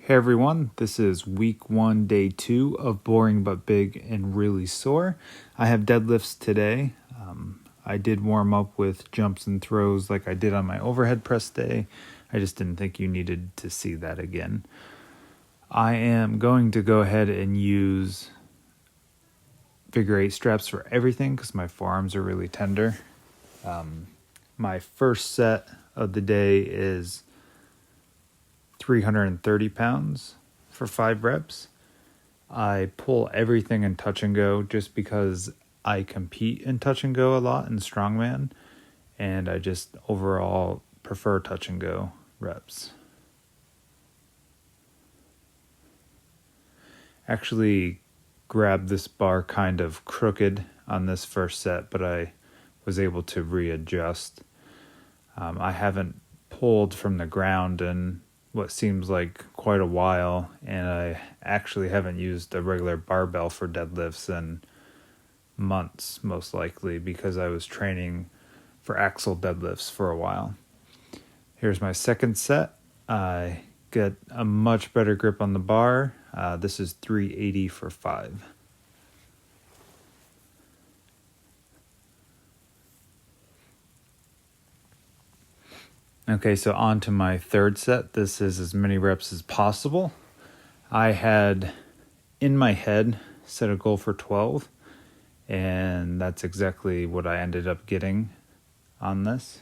Hey everyone, this is week 1, day 2 of Boring But Big and Really Sore. I have deadlifts today. I did warm up with jumps and throws like I did on my overhead press day. I just didn't think you needed to see that again. I am going to go ahead and use figure 8 straps for everything because my forearms are really tender. My first set of the day is 330 pounds for 5 reps. I pull everything in touch and go just because I compete in touch and go a lot in strongman, and I just overall prefer touch and go reps. Actually grabbed this bar kind of crooked on this first set, but I was able to readjust. I haven't pulled from the ground in what seems like quite a while, and I actually haven't used a regular barbell for deadlifts in months, most likely, because I was training for axle deadlifts for a while. Here's my second set. I get a much better grip on the bar. This is 380 for 5. Okay, so on to my third set. This is as many reps as possible. I had, in my head, set a goal for 12, and that's exactly what I ended up getting on this.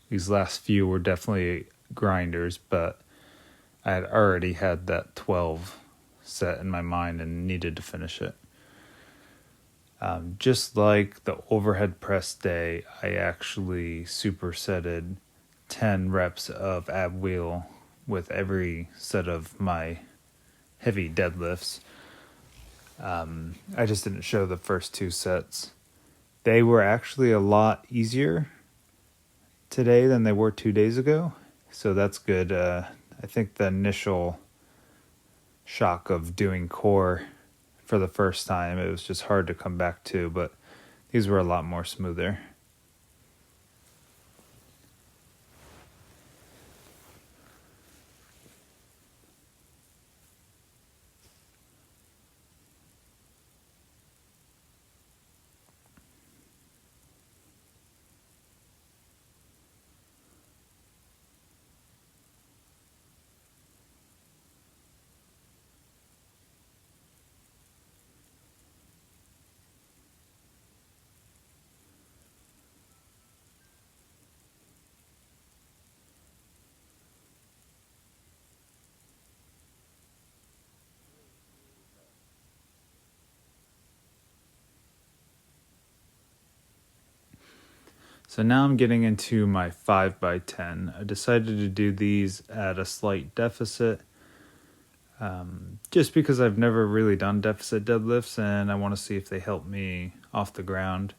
These last few were definitely grinders, but I had already had that 12 set in my mind and needed to finish it. Just like the overhead press day, I actually supersetted 10 reps of ab wheel with every set of my heavy deadlifts. I just didn't show the first 2 sets. They were actually a lot easier today than they were 2 days ago, so that's good. I think the initial shock of doing core for the first time, it was just hard to come back to, but these were a lot more smoother. So now I'm getting into my 5x10. I decided to do these at a slight deficit, just because I've never really done deficit deadlifts and I want to see if they help me off the ground.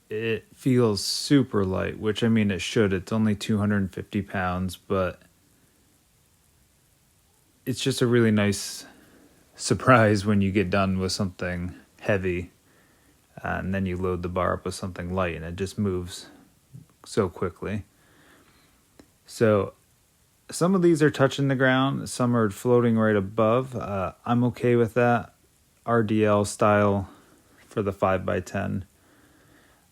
It feels super light, which I mean it should. It's only 250 pounds, but it's just a really nice surprise when you get done with something heavy. And then you load the bar up with something light and it just moves so quickly. So some of these are touching the ground, some are floating right above. I'm okay with that RDL style for the 5x10.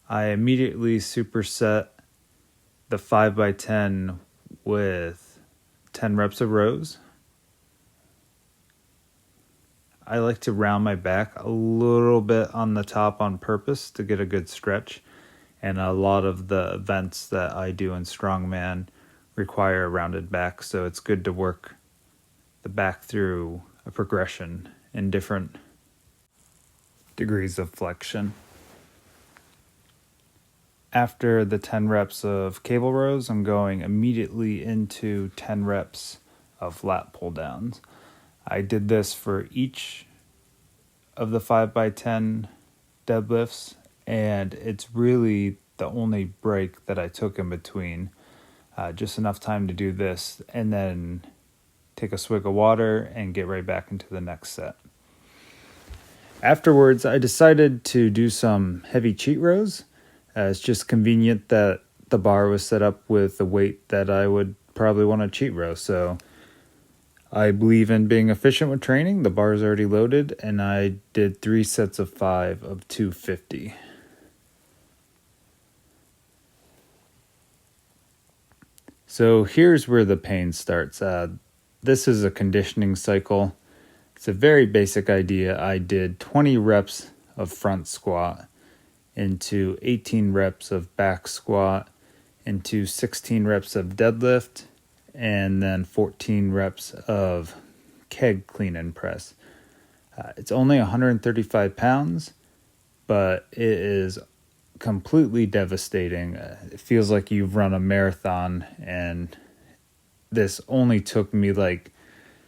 I immediately superset the 5x10 with 10 reps of rows. I like to round my back a little bit on the top on purpose to get a good stretch. And a lot of the events that I do in strongman require a rounded back. So it's good to work the back through a progression in different degrees of flexion. After the 10 reps of cable rows, I'm going immediately into 10 reps of lat pull downs. I did this for each of the 5x10 deadlifts, and it's really the only break that I took in between. Just enough time to do this and then take a swig of water and get right back into the next set. Afterwards, I decided to do some heavy cheat rows. It's just convenient that the bar was set up with the weight that I would probably want to cheat row. So I believe in being efficient with training. The bar is already loaded, and I did 3 sets of 5 of 250. So here's where the pain starts. This is a conditioning cycle. It's a very basic idea. I did 20 reps of front squat into 18 reps of back squat into 16 reps of deadlift and then 14 reps of keg clean and press. It's only 135 pounds, but it is completely devastating. It feels like you've run a marathon, and this only took me like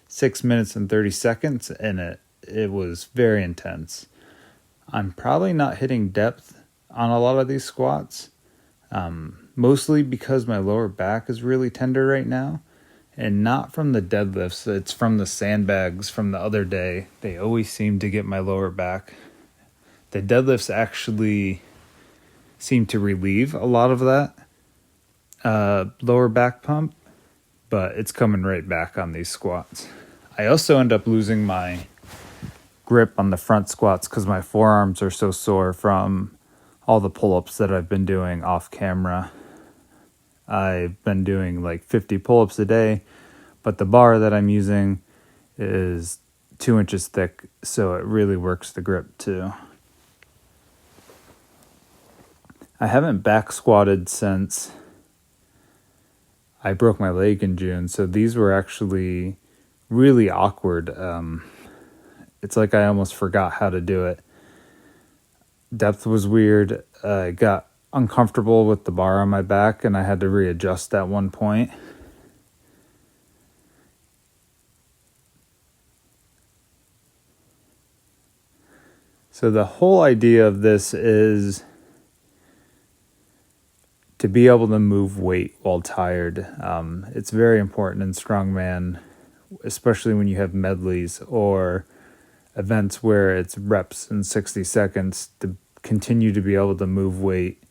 6 minutes and 30 seconds, and it was very intense. I'm probably not hitting depth on a lot of these squats, mostly because my lower back is really tender right now, and not from the deadlifts. It's from the sandbags from the other day. They always seem to get my lower back. The deadlifts actually seem to relieve a lot of that lower back pump, but it's coming right back on these squats. I also end up losing my grip on the front squats because my forearms are so sore from all the pull-ups that I've been doing off camera. I've been doing like 50 pull-ups a day, but the bar that I'm using is 2 inches thick, so it really works the grip too. I haven't back squatted since I broke my leg in June, so these were actually really awkward. It's like I almost forgot how to do it. Depth was weird. I got uncomfortable with the bar on my back, and I had to readjust at one point. So the whole idea of this is to be able to move weight while tired. It's very important in strongman, especially when you have medleys or events where it's reps in 60 seconds, to continue to be able to move weight,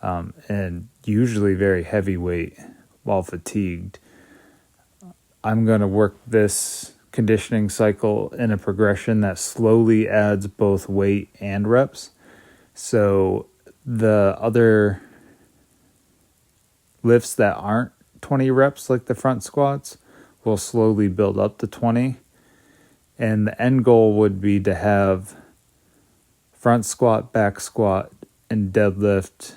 and usually very heavy weight while fatigued. I'm going to work this conditioning cycle in a progression that slowly adds both weight and reps. So the other lifts that aren't 20 reps, like the front squats, will slowly build up to 20. And the end goal would be to have front squat, back squat, and deadlift,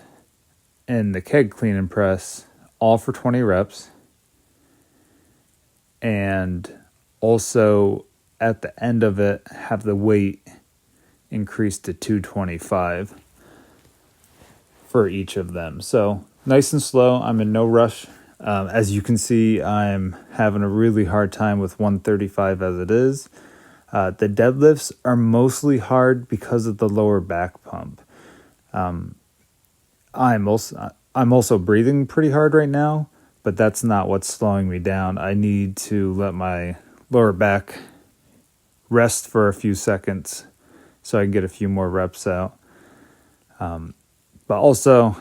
and the keg clean and press all for 20 reps. And also at the end of it, have the weight increased to 225 for each of them. So nice and slow. I'm in no rush. As you can see, I'm having a really hard time with 135 as it is. The deadlifts are mostly hard because of the lower back pump. I'm also breathing pretty hard right now, but that's not what's slowing me down. I need to let my lower back rest for a few seconds so I can get a few more reps out. But also,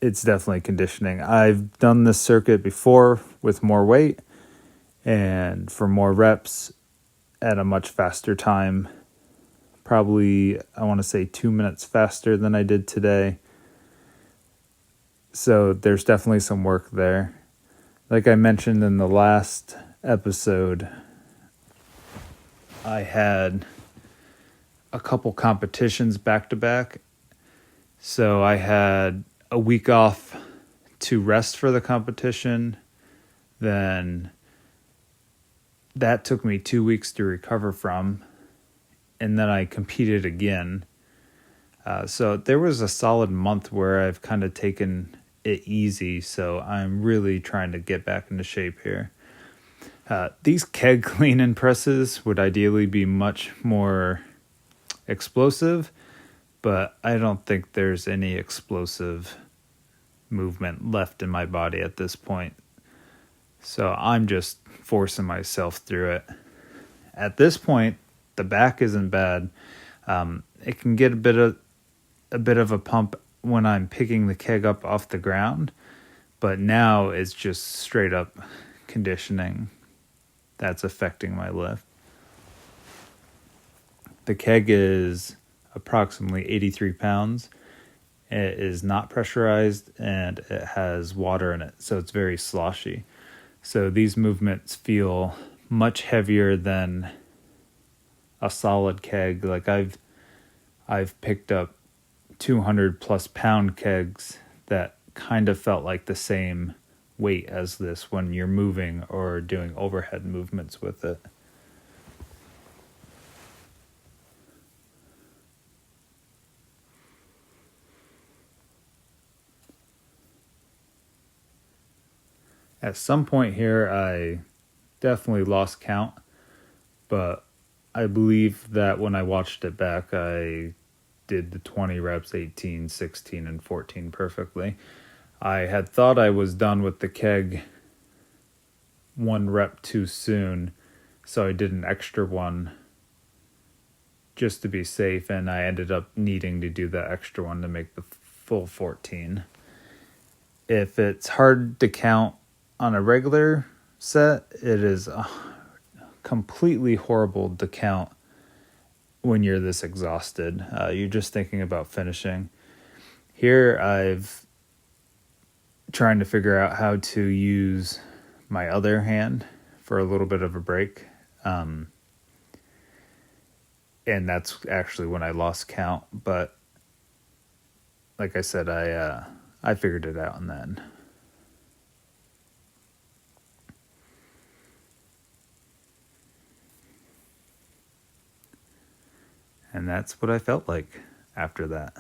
it's definitely conditioning. I've done this circuit before with more weight and for more reps at a much faster time. Probably, I want to say 2 minutes faster than I did today. So there's definitely some work there. Like I mentioned in the last episode, I had a couple competitions back to back. So I had a week off to rest for the competition. Then that took me 2 weeks to recover from. And then I competed again. So there was a solid month where I've kind of taken it easy. So I'm really trying to get back into shape here. These keg clean and presses would ideally be much more explosive, but I don't think there's any explosive movement left in my body at this point. So I'm just forcing myself through it. At this point, the back isn't bad. It can get a bit of a pump when I'm picking the keg up off the ground, but now it's just straight up conditioning that's affecting my lift. The keg is approximately 83 pounds. It is not pressurized and it has water in it, so it's very sloshy. So these movements feel much heavier than a solid keg. Like I've picked up 200 plus pound kegs that kind of felt like the same weight as this when you're moving or doing overhead movements with it. At some point here, I definitely lost count, but I believe that when I watched it back, I did the 20 reps, 18, 16, and 14 perfectly. I had thought I was done with the keg 1 rep too soon, so I did an extra one just to be safe, and I ended up needing to do that extra one to make the full 14. If it's hard to count on a regular set, it is completely horrible to count when you're this exhausted. You're just thinking about finishing. Here I've trying to figure out how to use my other hand for a little bit of a break. And that's actually when I lost count. But like I said, I figured it out in the end. And that's what I felt like after that.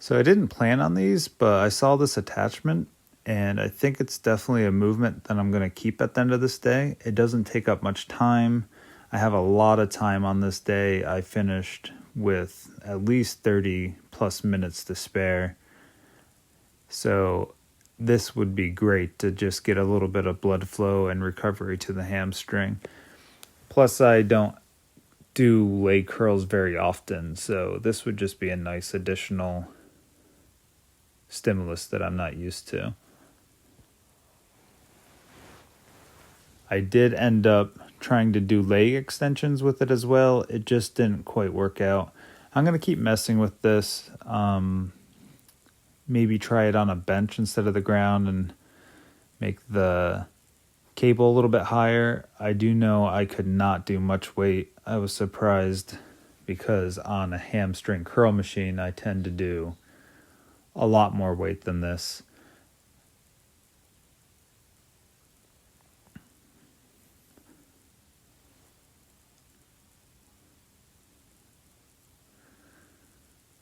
So I didn't plan on these, but I saw this attachment, and I think it's definitely a movement that I'm going to keep at the end of this day. It doesn't take up much time. I have a lot of time on this day. I finished with at least 30 plus minutes to spare. So this would be great to just get a little bit of blood flow and recovery to the hamstring. Plus, I don't do leg curls very often, so this would just be a nice additional stimulus that I'm not used to. I did end up trying to do leg extensions with it as well. It just didn't quite work out. I'm going to keep messing with this. Maybe try it on a bench instead of the ground and make the cable a little bit higher. I do know I could not do much weight. I was surprised because on a hamstring curl machine, I tend to do a lot more weight than this.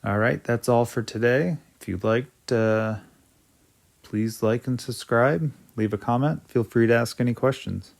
All right, that's all for today. If you liked, please like and subscribe. Leave a comment. Feel free to ask any questions.